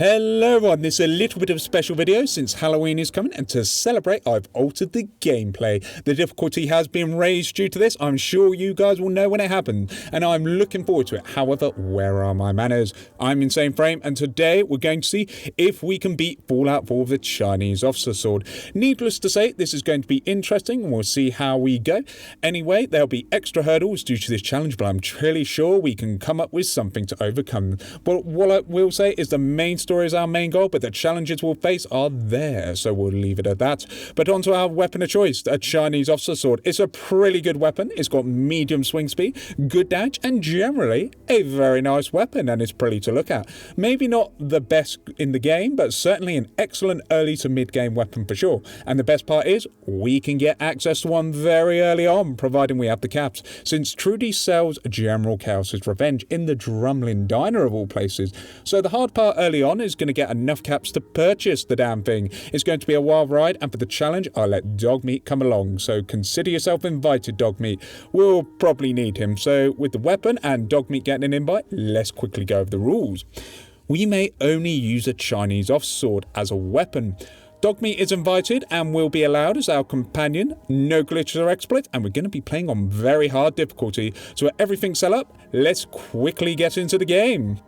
Hello everyone, this is a little bit of a special video since Halloween is coming, and to celebrate I've altered the gameplay. The difficulty has been raised due to this. I'm sure you guys will know when it happened and I'm looking forward to it. However, where are my manners? I'm Insane Frame and today we're going to see if we can beat Fallout 4 with the Chinese officer sword. Needless to say, this is going to be interesting and we'll see how we go. Anyway, there'll be extra hurdles due to this challenge, but I'm really sure we can come up with something to overcome them. But what I will say is the main story is our main goal, but the challenges we'll face are there, so we'll leave it at that. But onto our weapon of choice, a Chinese officer sword. It's a pretty good weapon. It's got medium swing speed, good damage, and generally a very nice weapon, and it's pretty to look at. Maybe not the best in the game, but certainly an excellent early to mid-game weapon for sure. And the best part is we can get access to one very early on, providing we have the caps, since Trudy sells General Chaos's Revenge in the Drumlin Diner of all places. So the hard part early on is going to get enough caps to purchase the damn thing. It's going to be a wild ride, and for the challenge I'll let Dogmeat come along, so consider yourself invited, Dogmeat. We'll probably need him. So with the weapon and Dogmeat getting an invite, let's quickly go over the rules. We may only use a Chinese officer sword as a weapon. Dogmeat is invited and will be allowed as our companion. No glitches or exploits, and we're going to be playing on very hard difficulty. So with everything set up, let's quickly get into the game.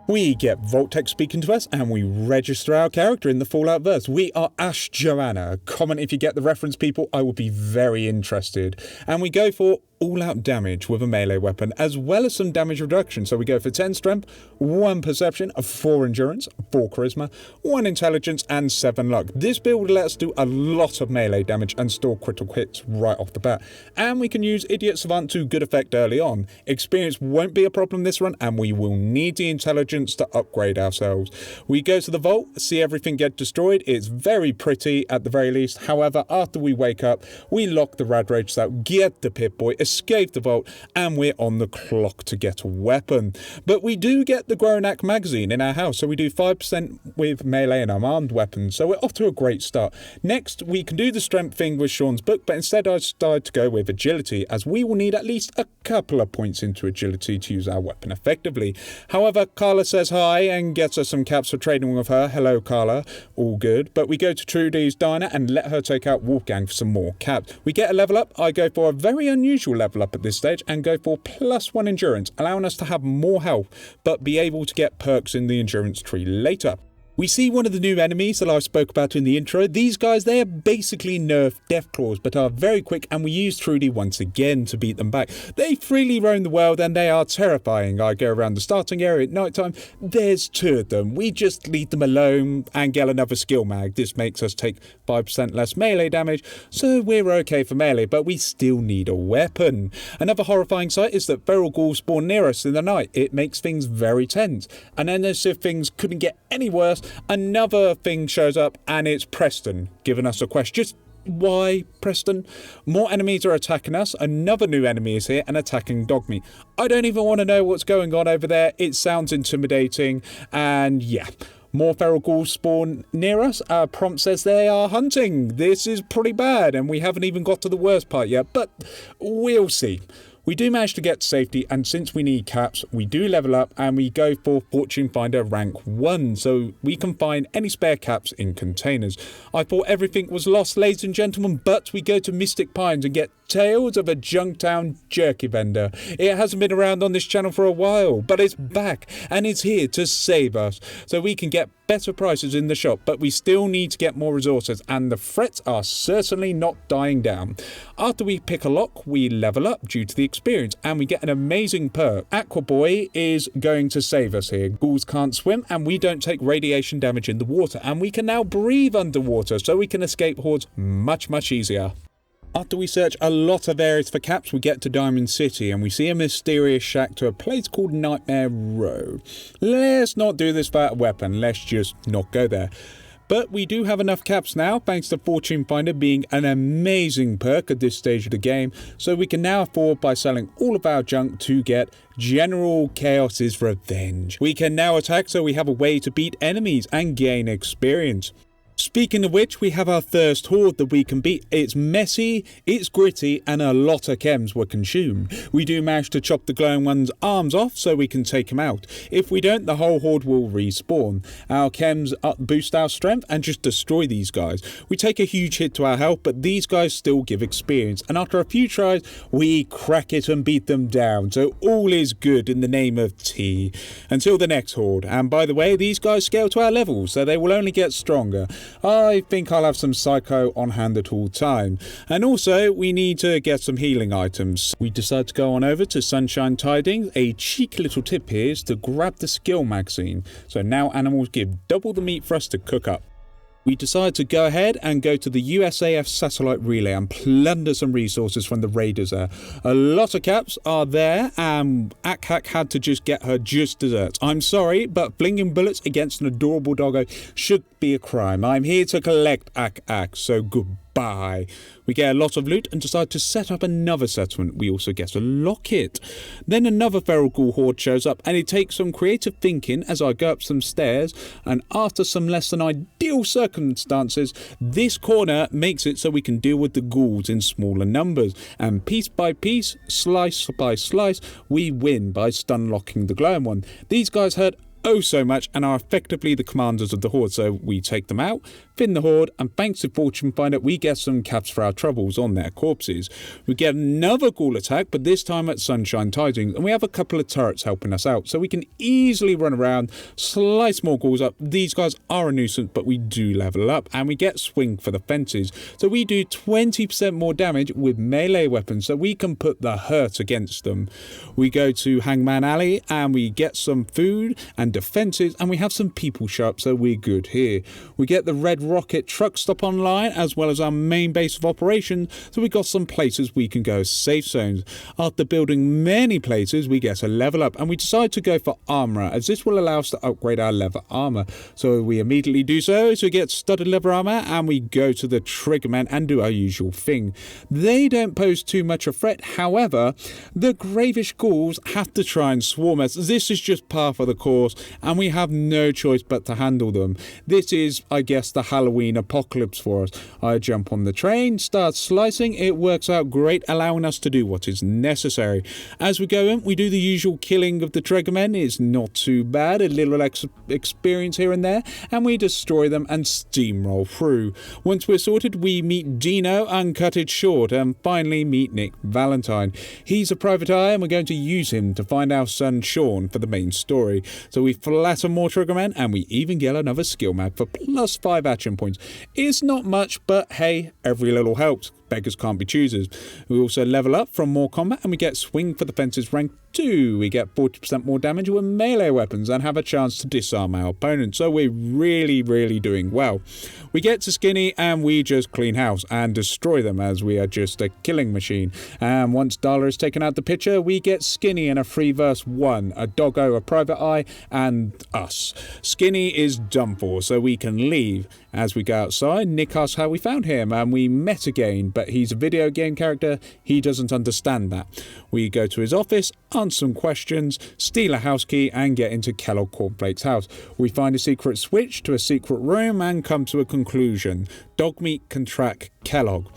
We get Vault-Tec speaking to us and we register our character in the Fallout verse. We are Ash Joanna. Comment if you get the reference, people. I will be very interested. And we go for all-out damage with a melee weapon, as well as some damage reduction. So we go for 10 strength, 1 perception, 4 endurance, 4 charisma, 1 intelligence, and 7 luck. This build will let us do a lot of melee damage and store critical hits right off the bat. And we can use Idiot Savant to good effect early on. Experience won't be a problem this run, and we will need the intelligence to upgrade ourselves. We go to the vault, see everything get destroyed. It's very pretty at the very least. However, after we wake up, we lock the Rad Rages out, get the Pip-Boy, escape the vault, and we're on the clock to get a weapon. But we do get the Gronak magazine in our house, so we do 5% with melee and unarmed weapons, so we're off to a great start. Next, we can do the strength thing with Sean's book, but instead I decided to go with agility, as we will need at least a couple of points into agility to use our weapon effectively. However, Carla says hi and gets us some caps for trading with her. Hello, Carla. All good. But we go to Trudy's Diner and let her take out Wolfgang for some more caps. We get a level up. I go for a very unusual level up at this stage and go for +1 endurance, allowing us to have more health, but be able to get perks in the endurance tree later. We see one of the new enemies that I spoke about in the intro. These guys, they are basically nerfed Deathclaws, but are very quick, and we use Trudy once again to beat them back. They freely roam the world and they are terrifying. I go around the starting area at night time. There's 2 of them. We just leave them alone and get another skill mag. This makes us take 5% less melee damage, so we're okay for melee, but we still need a weapon. Another horrifying sight is that feral ghouls spawn near us in the night. It makes things very tense. And then as if things couldn't get any worse, another thing shows up, and it's Preston, giving us a quest. Just why Preston? More enemies are attacking us. Another new enemy is here and attacking Dogmeat. I don't even want to know what's going on over there. It sounds intimidating, and yeah. More feral ghouls spawn near us. Our prompt says they are hunting. This is pretty bad, and we haven't even got to the worst part yet, but we'll see. We do manage to get to safety, and since we need caps, we do level up and we go for Fortune Finder rank 1, so we can find any spare caps in containers. I thought everything was lost, ladies and gentlemen, but we go to Mystic Pines and get Tales of a Junktown Jerky Vendor. It hasn't been around on this channel for a while, but it's back and it's here to save us, so we can get better prices in the shop, but we still need to get more resources, and the threats are certainly not dying down. After we pick a lock, we level up due to the experience, and we get an amazing perk. Aqua Boy is going to save us here. Ghouls can't swim, and we don't take radiation damage in the water, and we can now breathe underwater, so we can escape hordes much easier. After we search a lot of areas for caps, we get to Diamond City and we see a mysterious shack to a place called Nightmare Row. Let's not do this without a weapon, let's just not go there. But we do have enough caps now, thanks to Fortune Finder being an amazing perk at this stage of the game, so we can now afford by selling all of our junk to get General Chaos's Revenge. We can now attack, so we have a way to beat enemies and gain experience. Speaking of which, we have our first horde that we can beat. It's messy, it's gritty, and a lot of chems were consumed. We do manage to chop the glowing one's arms off so we can take him out. If we don't, the whole horde will respawn. Our chems boost our strength and just destroy these guys. We take a huge hit to our health, but these guys still give experience. And after a few tries, we crack it and beat them down. So all is good in the name of tea. Until the next horde. And by the way, these guys scale to our levels, so they will only get stronger. I think I'll have some psycho on hand at all time. And also, we need to get some healing items. We decide to go on over to Sunshine Tidings. A cheeky little tip here is to grab the skill magazine. So now animals give double the meat for us to cook up. We decide to go ahead and go to the USAF satellite relay and plunder some resources from the raiders there. A lot of caps are there, and Ak had to just get her just desserts. I'm sorry, but flinging bullets against an adorable doggo should be a crime. I'm here to collect Ak, so goodbye. We get a lot of loot and decide to set up another settlement. We also get a locket. Then another feral ghoul horde shows up, and it takes some creative thinking as I go up some stairs, and after some less than ideal circumstances, this corner makes it so we can deal with the ghouls in smaller numbers, and piece by piece, slice by slice, we win by stun locking the glowing one. These guys hurt oh so much and are effectively the commanders of the horde, so we take them out, thin the horde, and thanks to Fortune Finder we get some caps for our troubles on their corpses. We get another ghoul attack, but this time at Sunshine Tidings, and we have a couple of turrets helping us out, so we can easily run around, slice more ghouls up. These guys are a nuisance, but we do level up, and we get swing for the fences, so we do 20% more damage with melee weapons, so we can put the hurt against them. We go to Hangman Alley, and we get some food and defences, and we have some people show up, so we're good here. We get the Red Rocket truck stop online, as well as our main base of operations, so we got some places we can go as safe zones. After building many places, we get a level up, and we decide to go for armourer, as this will allow us to upgrade our leather armour. So we immediately do so we get studded leather armour, and we go to the Triggermen and do our usual thing. They don't pose too much a threat, however, the Gravish ghouls have to try and swarm us. This is just par for the course, and we have no choice but to handle them. This is, I guess, the Halloween apocalypse for us. I jump on the train, start slicing, it works out great, allowing us to do what is necessary. As we go in, we do the usual killing of the Triggermen. It's not too bad, a little experience here and there, and we destroy them and steamroll through. Once we're sorted, we meet Dino and cut it short, and finally meet Nick Valentine. He's a private eye, and we're going to use him to find our son Sean for the main story. So we flatter more Triggermen, and we even get another skill mag for +5 action points. It's not much, but hey, every little helps. Beggars can't be choosers. We also level up from more combat, and we get swing for the fences rank 2. We get 40% more damage with melee weapons and have a chance to disarm our opponents, so we're really doing well. We get to Skinny and we just clean house and destroy them, as we are just a killing machine. And once Darla is taken out the picture, we get Skinny in a 3v1, a doggo, a private eye, and us. Skinny is done for, so we can leave. As we go outside, Nick asks how we found him, and we met again, but he's a video game character, he doesn't understand that. We go to his office, answer some questions, steal a house key, and get into Kellogg Cornflake's house. We find a secret switch to a secret room and come to a conclusion. Dog meat can track Kellogg.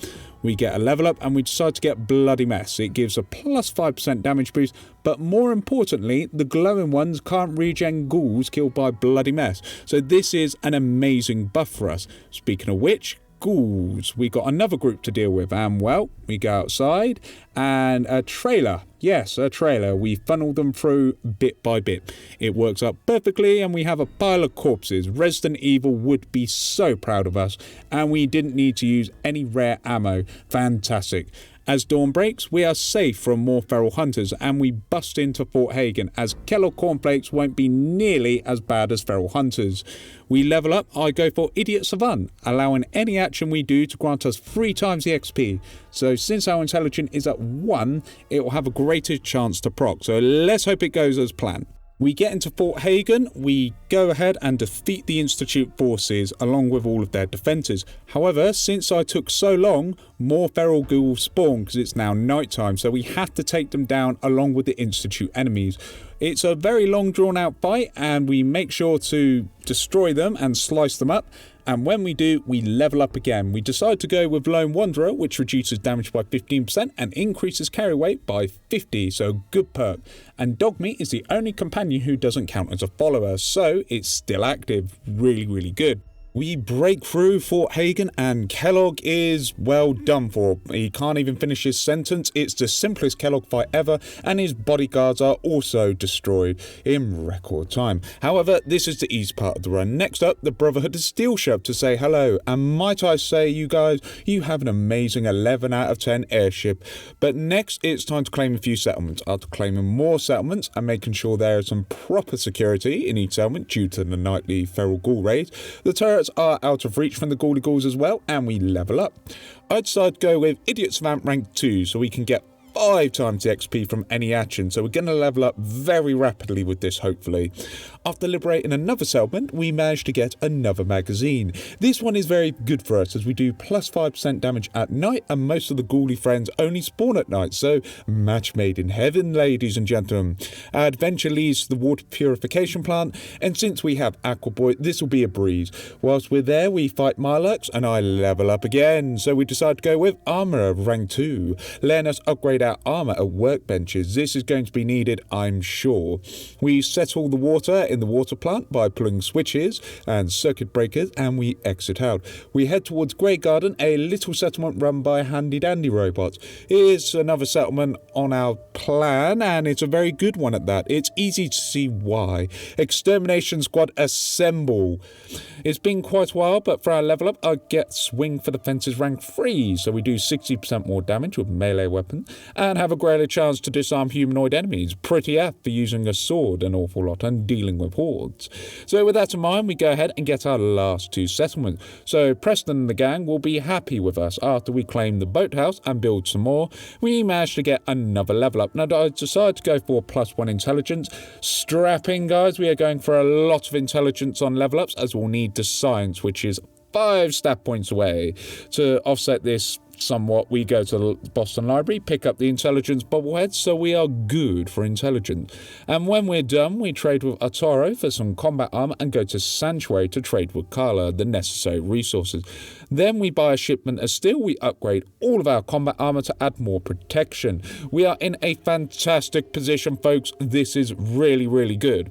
We get a level up and we decide to get Bloody Mess. It gives a +5% damage boost, but more importantly, the glowing ones can't regen ghouls killed by Bloody Mess. So this is an amazing buff for us. Speaking of which, ghouls. We got another group to deal with, and well, we go outside and a trailer. Yes, a trailer. We funnel them through bit by bit. It works out perfectly, and we have a pile of corpses. Resident Evil would be so proud of us, and we didn't need to use any rare ammo. Fantastic. As dawn breaks, we are safe from more feral hunters, and we bust into Fort Hagen, as Kellogg Cornflakes won't be nearly as bad as feral hunters. We level up. I go for Idiot Savant, allowing any action we do to grant us 3 times the XP. So since our intelligence is at 1, it will have a greater chance to proc. So let's hope it goes as planned. We get into Fort Hagen, we go ahead and defeat the Institute forces along with all of their defences. However, since I took so long, more feral ghouls spawn because it's now night time, so we have to take them down along with the Institute enemies. It's a very long drawn out fight, and we make sure to destroy them and slice them up, And when we do, we level up again. We decide to go with Lone Wanderer, which reduces damage by 15% and increases carry weight by 50, so good perk. And Dogmeat is the only companion who doesn't count as a follower, so it's still active. Really, really good. We break through Fort Hagen and Kellogg is, well, done for. He can't even finish his sentence. It's the simplest Kellogg fight ever, and his bodyguards are also destroyed in record time. However, this is the easy part of the run. Next up, the Brotherhood of Steel show up to say hello, and might I say, you guys, you have an amazing 11 out of 10 airship. But next, it's time to claim a few settlements. After claiming more settlements and making sure there is some proper security in each settlement due to the nightly feral ghoul raids, the turrets are out of reach from the Ghouly Ghouls as well, and we level up. I decided to go with Idiot Savant rank 2 so we can get 5 times the XP from any action, so we're going to level up very rapidly with this, hopefully. After liberating another settlement, we managed to get another magazine. This one is very good for us as we do plus 5% damage at night, and most of the ghouly friends only spawn at night, so match made in heaven, ladies and gentlemen. Our adventure leads to the water purification plant, and since we have Aqua Boy, this will be a breeze. Whilst we're there, we fight Mirelurks, and I level up again, so we decide to go with Armourer rank 2, letting us upgrade our armour at workbenches. This is going to be needed, I'm sure. We settle the water in the water plant by pulling switches and circuit breakers, and we exit out. We head towards Grey Garden, a little settlement run by handy dandy robots. Here's another settlement on our plan, and it's a very good one at that. It's easy to see why. Extermination Squad assemble. It's been quite a while, but for our level up, I get Swing for the Fences rank 3, so we do 60% more damage with melee weapon, and have a greater chance to disarm humanoid enemies. Pretty apt for using a sword an awful lot and dealing with hordes. So with that in mind, we go ahead and get our last 2 settlements. So Preston and the gang will be happy with us. After we claim the boathouse and build some more, we managed to get another level up. Now I decided to go for +1 intelligence. Strap in, guys, we are going for a lot of intelligence on level ups, as we'll need the science, which is 5 stat points away. To offset this somewhat, we go to the Boston Library, pick up the intelligence bobblehead, so we are good for intelligence. And when we're done, we trade with Ataro for some combat armor and go to Sanctuary to trade with Carla the necessary resources. Then we buy a shipment of steel. We upgrade all of our combat armor to add more protection. We are in a fantastic position, folks. This is really, really good.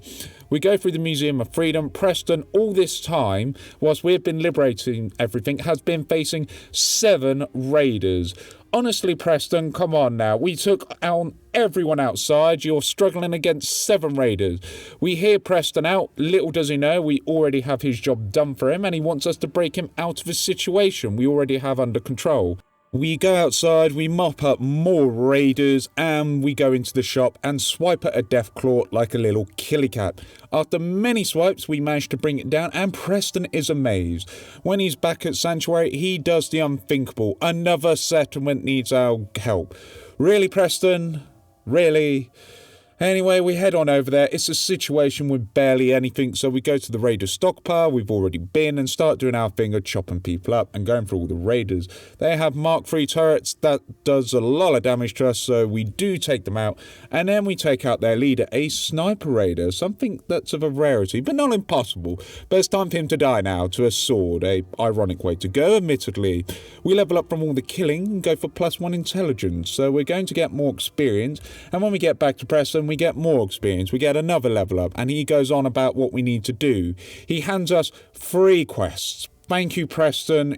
We go through the Museum of Freedom. Preston, all this time, whilst we've been liberating everything, has been facing 7 raiders. Honestly, Preston, come on now. We took out everyone outside. You're struggling against 7 raiders. We hear Preston out. Little does he know, we already have his job done for him, and he wants us to break him out of his situation we already have under control. We go outside, we mop up more raiders, and we go into the shop and swipe at a Deathclaw like a little killy cat. After many swipes, we manage to bring it down, and Preston is amazed. When he's back at Sanctuary, he does the unthinkable. Another settlement needs our help. Really, Preston? Really? Anyway, we head on over there. It's a situation with barely anything, so we go to the raider stockpile we've already been and start doing our thing of chopping people up and going for all the raiders. They have Mark III turrets that does a lot of damage to us, so we do take them out, and then we take out their leader, a sniper raider, something that's of a rarity, but not impossible. But it's time for him to die now to a sword, a ironic way to go, admittedly. We level up from all the killing and go for +1 intelligence, so we're going to get more experience, and when we get back to Preston, we get more experience, we get another level up, and he goes on about what we need to do. He hands us 3 quests. Thank you, Preston.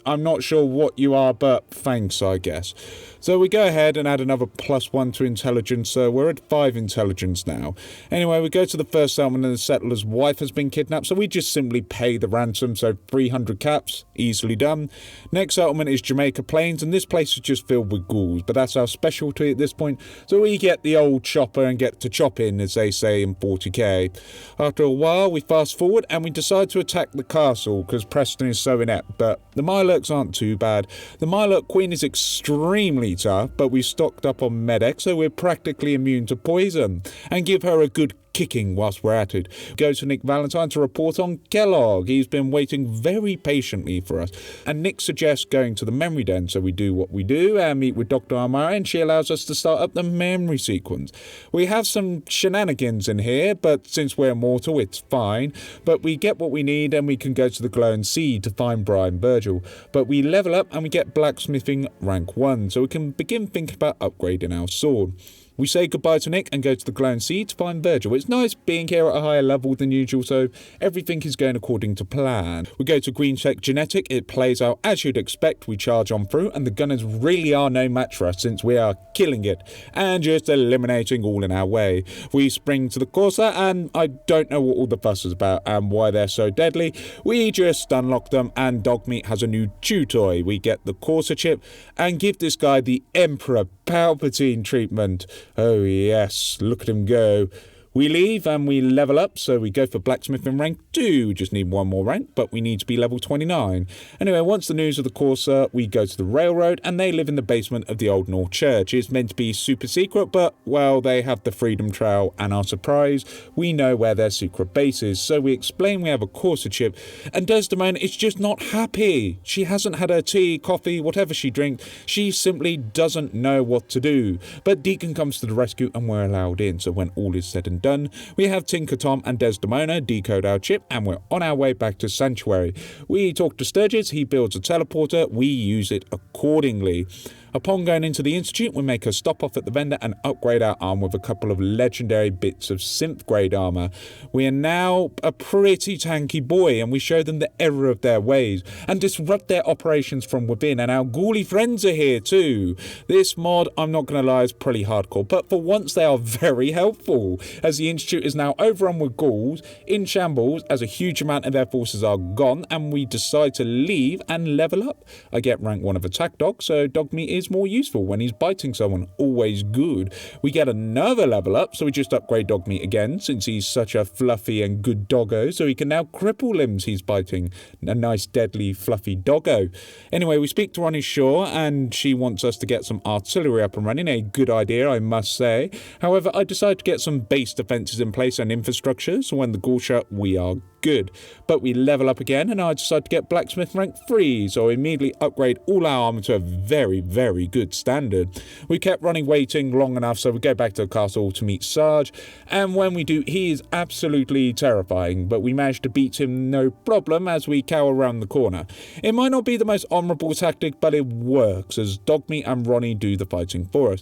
I'm not sure what you are, but thanks, I guess. So we go ahead and add another +1 to intelligence, so we're at 5 intelligence now. Anyway, we go to the first settlement and the settler's wife has been kidnapped, so we just simply pay the ransom, so 300 caps, easily done. Next settlement is Jamaica Plains, and this place is just filled with ghouls, but that's our specialty at this point, so we get the old chopper and get to chop in, as they say in 40k. After a while, we fast forward and we decide to attack the castle, because Preston is so inept, but the Mirelurks aren't too bad. The Mirelurk Queen is extremely tough, but we stocked up on Medex, so we're practically immune to poison, and give her a good kicking whilst we're at it. Go to Nick Valentine to report on Kellogg. He's been waiting very patiently for us. And Nick suggests going to the memory den, so we do what we do and meet with Dr. Amara, and she allows us to start up the memory sequence. We have some shenanigans in here, but since we're immortal, it's fine. But we get what we need and we can go to the glowing sea to find Brian Virgil. But we level up and we get blacksmithing rank 1, so we can begin thinking about upgrading our sword. We say goodbye to Nick and go to the glowing sea to find Virgil. It's nice being here at a higher level than usual, so everything is going according to plan. We go to Green Tech Genetic. It plays out as you'd expect. We charge on through, and the gunners really are no match for us since we are killing it and just eliminating all in our way. We spring to the Corsair, and I don't know what all the fuss is about and why they're so deadly. We just unlock them, and Dogmeat has a new chew toy. We get the Corsair chip and give this guy the Emperor Palpatine treatment. Oh yes, look at him go. We leave and we level up, so we go for blacksmithing rank 2. Just need one more rank, but we need to be level 29. Anyway, once the news of the Corsair, we go to the railroad, and they live in the basement of the Old North Church. It's meant to be super secret, but, well, they have the Freedom Trail, and our surprise, we know where their secret base is. So we explain we have a Corsair chip, and Desdemona is just not happy. She hasn't had her tea, coffee, whatever she drinks. She simply doesn't know what to do. But Deacon comes to the rescue, and we're allowed in, so when all is said and done, we have Tinker Tom and Desdemona decode our chip, and we're on our way back to Sanctuary. We talk to Sturgis, he builds a teleporter, we use it accordingly. Upon going into the Institute, we make a stop off at the vendor and upgrade our arm with a couple of legendary bits of synth grade armor. We are now a pretty tanky boy, and we show them the error of their ways and disrupt their operations from within, and our ghouly friends are here too. This mod, I'm not going to lie, is pretty hardcore, but for once they are very helpful, as the Institute is now overrun with ghouls, in shambles, as a huge amount of their forces are gone, and we decide to leave and level up. I get rank 1 of attack dog, so Dogmeat is more useful when he's biting someone, always good. We get another level up, so we just upgrade Dogmeat again, since he's such a fluffy and good doggo, so he can now cripple limbs he's biting. A nice deadly fluffy doggo. Anyway, we speak to Ronnie Shaw, and she wants us to get some artillery up and running. A good idea, I must say. However, I decide to get some base defences in place and infrastructure, so when the ghoul shut, we are good. But we level up again, and I decide to get blacksmith rank 3, so I immediately upgrade all our armor to a very, very good standard. We kept running waiting long enough, so we go back to the castle to meet Sarge, and when we do, he is absolutely terrifying, but we manage to beat him no problem as we cower around the corner. It might not be the most honourable tactic, but it works, as Dogmeat and Ronnie do the fighting for us.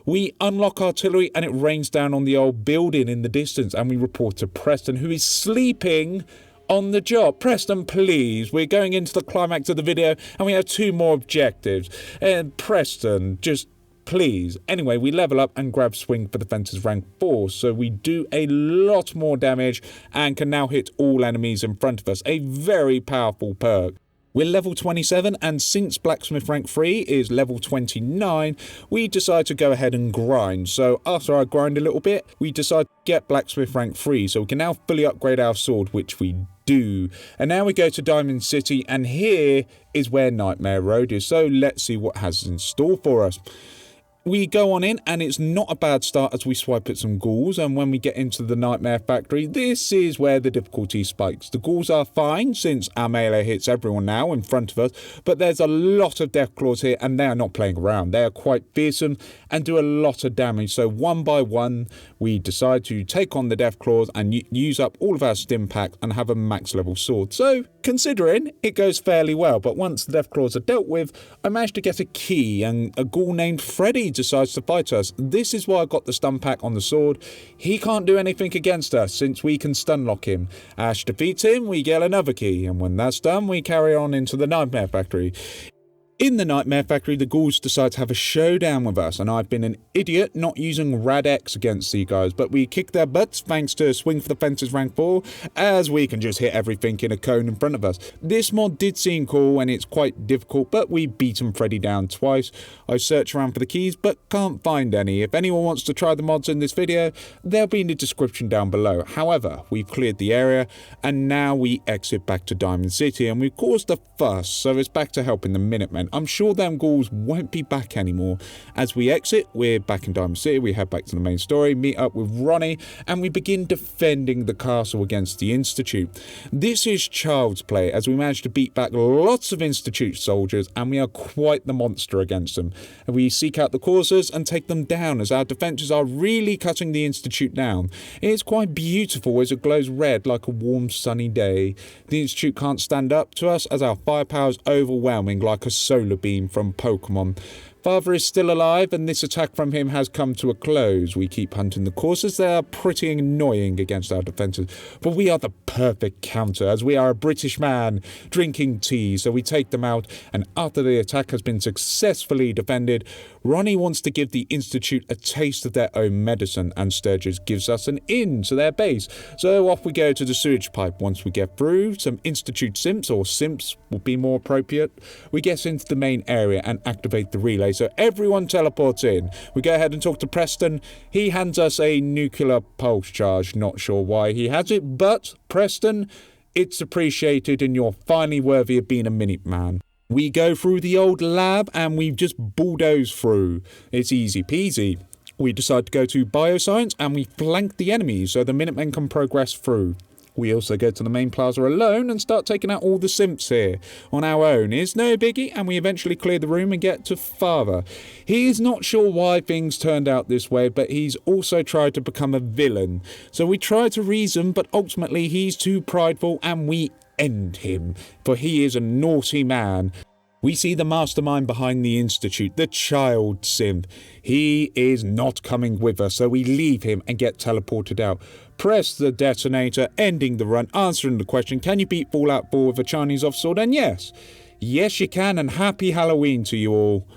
We unlock artillery and it rains down on the old building in the distance, and we report to Preston, who is sleeping on the job. Preston, please, we're going into the climax of the video and we have 2 more objectives. And Preston, just please. Anyway, we level up and grab swing for defences rank 4, so we do a lot more damage and can now hit all enemies in front of us. A very powerful perk. We're level 27, and since blacksmith rank 3 is level 29, we decide to go ahead and grind. So after I grind a little bit, we decide to get blacksmith rank 3, so we can now fully upgrade our sword, which we do. And now we go to Diamond City, and here is where Nightmare Road is, so let's see what has in store for us. We go on in, and it's not a bad start as we swipe at some ghouls, and when we get into the Nightmare Factory, this is where the difficulty spikes. The ghouls are fine, since our melee hits everyone now in front of us, but there's a lot of Deathclaws here, and they are not playing around. They are quite fearsome and do a lot of damage, so one by one, we decide to take on the Deathclaws and use up all of our stim packs and have a max level sword. So, considering, it goes fairly well, but once the Deathclaws are dealt with, I managed to get a key, and a ghoul named Freddy decides to fight us. This is why I got the stun pack on the sword. He can't do anything against us since we can stun lock him. Ash defeats him, we get another key, and when that's done, we carry on into the Nightmare Factory. In the Nightmare Factory, the ghouls decide to have a showdown with us, and I've been an idiot not using Rad X against these guys, but we kick their butts thanks to Swing for the Fences rank 4, as we can just hit everything in a cone in front of us. This mod did seem cool, and it's quite difficult, but we beaten Freddy down twice. I search around for the keys, but can't find any. If anyone wants to try the mods in this video, they'll be in the description down below. However, we've cleared the area, and now we exit back to Diamond City, and we've caused a fuss, so it's back to helping the Minutemen. again. I'm sure them ghouls won't be back anymore. As we exit, we're back in Diamond City. We head back to the main story, meet up with Ronnie, and we begin defending the castle against the Institute. This is child's play, as we manage to beat back lots of Institute soldiers, and we are quite the monster against them. We seek out the Coursers and take them down, as our defences are really cutting the Institute down. It is quite beautiful as it glows red like a warm sunny day. The Institute can't stand up to us as our firepower is overwhelming like a solar beam from Pokemon. Father is still alive, and this attack from him has come to a close. We keep hunting the Coursers. They are pretty annoying against our defences, but we are the perfect counter, as we are a British man drinking tea, so we take them out, and after the attack has been successfully defended, Ronnie wants to give the Institute a taste of their own medicine, and Sturgis gives us an in to their base. So off we go to the sewage pipe. Once we get through, some Institute simps, or simps would be more appropriate, we get into the main area and activate the relay. So everyone teleports in. We go ahead and talk to Preston. He hands us a nuclear pulse charge. Not sure why he has it, but Preston, it's appreciated, and you're finally worthy of being a Minuteman. We go through the old lab and we just bulldoze through. It's easy peasy. We decide to go to Bioscience and we flank the enemies so the Minutemen can progress through. We also go to the main plaza alone and start taking out all the simps here on our own. It's no biggie, and we eventually clear the room and get to Father. He is not sure why things turned out this way, but he's also tried to become a villain. So we try to reason, but ultimately he's too prideful and we end him, for he is a naughty man. We see the mastermind behind the Institute, the child simp. He is not coming with us, so we leave him and get teleported out. Press the detonator, ending the run, answering the question, can you beat Fallout 4 with a Chinese offsword? And yes. Yes, you can, and happy Halloween to you all.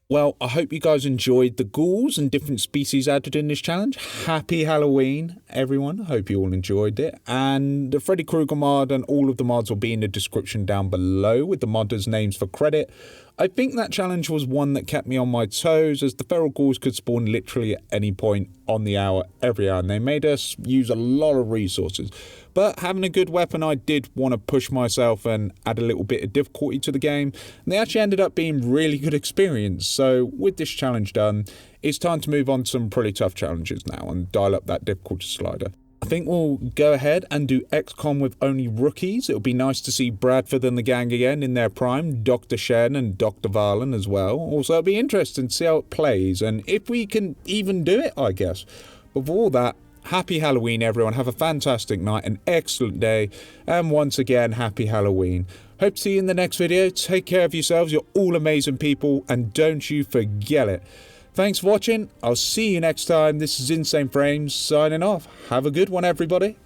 Well, I hope you guys enjoyed the ghouls and different species added in this challenge. Happy Halloween, everyone. I hope you all enjoyed it. And the Freddy Krueger mod and all of the mods will be in the description down below with the modders' names for credit. I think that challenge was one that kept me on my toes, as the feral ghouls could spawn literally at any point on the hour, every hour, and they made us use a lot of resources. But having a good weapon, I did want to push myself and add a little bit of difficulty to the game, and they actually ended up being really good experience. So with this challenge done, it's time to move on to some pretty tough challenges now and dial up that difficulty slider. I think we'll go ahead and do XCOM with only rookies. It'll be nice to see Bradford and the gang again in their prime, Dr. Shen and Dr. Varlin as well. Also, it'll be interesting to see how it plays and if we can even do it, I guess. But for all that, happy Halloween, everyone. Have a fantastic night, an excellent day, and once again, happy Halloween. Hope to see you in the next video. Take care of yourselves. You're all amazing people, and don't you forget it. Thanks for watching. I'll see you next time. This is Insane Frames signing off. Have a good one, everybody.